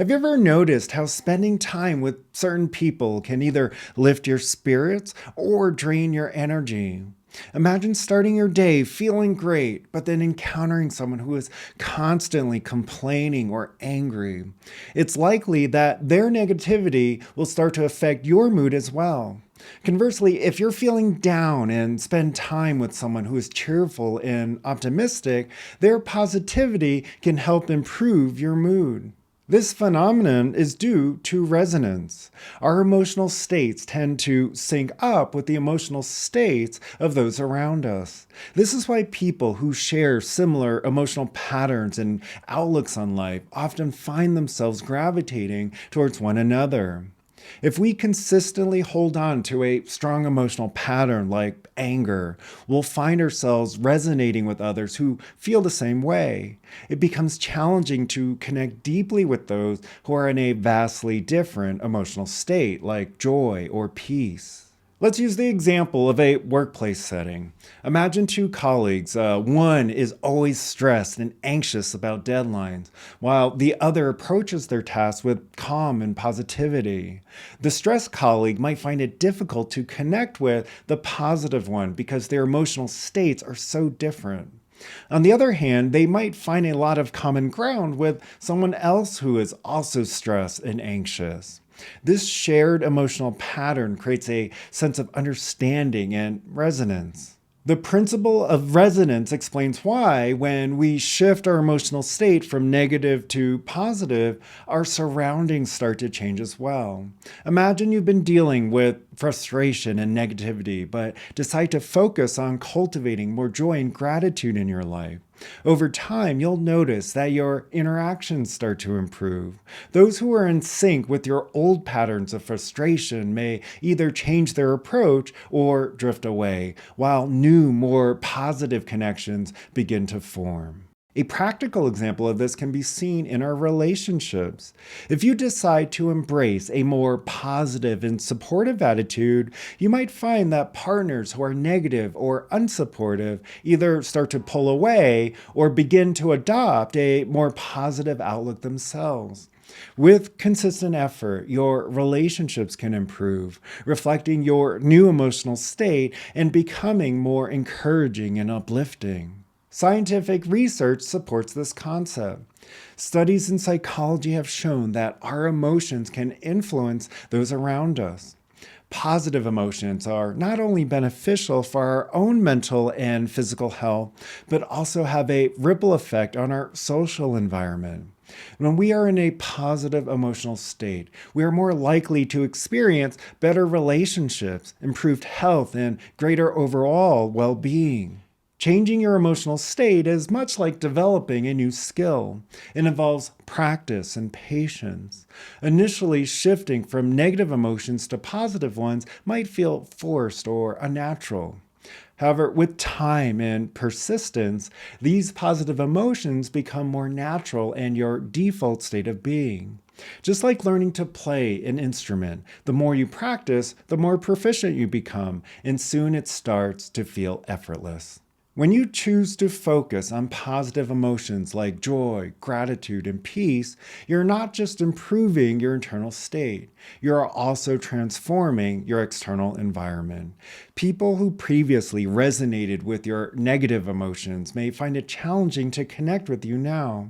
Have you ever noticed how spending time with certain people can either lift your spirits or drain your energy? Imagine starting your day feeling great, but then encountering someone who is constantly complaining or angry. It's likely that their negativity will start to affect your mood as well. Conversely, if you're feeling down and spend time with someone who is cheerful and optimistic, their positivity can help improve your mood. This phenomenon is due to resonance. Our emotional states tend to sync up with the emotional states of those around us. This is why people who share similar emotional patterns and outlooks on life often find themselves gravitating towards one another. If we consistently hold on to a strong emotional pattern like anger, we'll find ourselves resonating with others who feel the same way. It becomes challenging to connect deeply with those who are in a vastly different emotional state like joy or peace. Let's use the example of a workplace setting. Imagine two colleagues. One is always stressed and anxious about deadlines, while the other approaches their tasks with calm and positivity. The stressed colleague might find it difficult to connect with the positive one because their emotional states are so different. On the other hand, they might find a lot of common ground with someone else who is also stressed and anxious. This shared emotional pattern creates a sense of understanding and resonance. The principle of resonance explains why, when we shift our emotional state from negative to positive, our surroundings start to change as well. Imagine you've been dealing with frustration and negativity, but decide to focus on cultivating more joy and gratitude in your life. Over time, you'll notice that your interactions start to improve. Those who are in sync with your old patterns of frustration may either change their approach or drift away, while new, more positive connections begin to form. A practical example of this can be seen in our relationships. If you decide to embrace a more positive and supportive attitude, you might find that partners who are negative or unsupportive either start to pull away or begin to adopt a more positive outlook themselves. With consistent effort, your relationships can improve, reflecting your new emotional state and becoming more encouraging and uplifting. Scientific research supports this concept. Studies in psychology have shown that our emotions can influence those around us. Positive emotions are not only beneficial for our own mental and physical health, but also have a ripple effect on our social environment. When we are in a positive emotional state, we are more likely to experience better relationships, improved health, and greater overall well-being. Changing your emotional state is much like developing a new skill. It involves practice and patience. Initially, shifting from negative emotions to positive ones might feel forced or unnatural. However, with time and persistence, these positive emotions become more natural and your default state of being. Just like learning to play an instrument, the more you practice, the more proficient you become, and soon it starts to feel effortless. When you choose to focus on positive emotions like joy, gratitude, and peace, you're not just improving your internal state, you're also transforming your external environment. People who previously resonated with your negative emotions may find it challenging to connect with you now.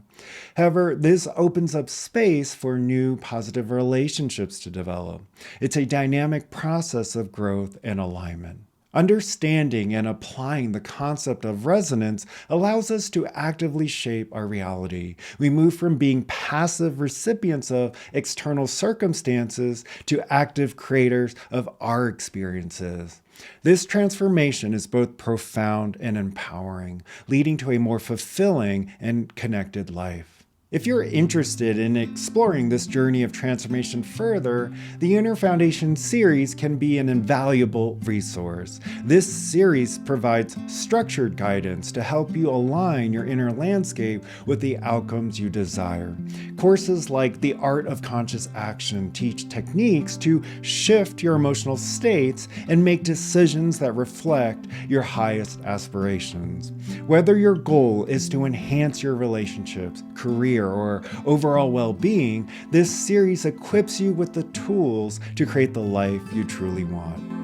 However, this opens up space for new positive relationships to develop. It's a dynamic process of growth and alignment. Understanding and applying the concept of resonance allows us to actively shape our reality. We move from being passive recipients of external circumstances to active creators of our experiences. This transformation is both profound and empowering, leading to a more fulfilling and connected life. If you're interested in exploring this journey of transformation further, the Inner Foundation series can be an invaluable resource. This series provides structured guidance to help you align your inner landscape with the outcomes you desire. Courses like The Art of Conscious Action teach techniques to shift your emotional states and make decisions that reflect your highest aspirations. Whether your goal is to enhance your relationships, career, career or overall well being, this series equips you with the tools to create the life you truly want.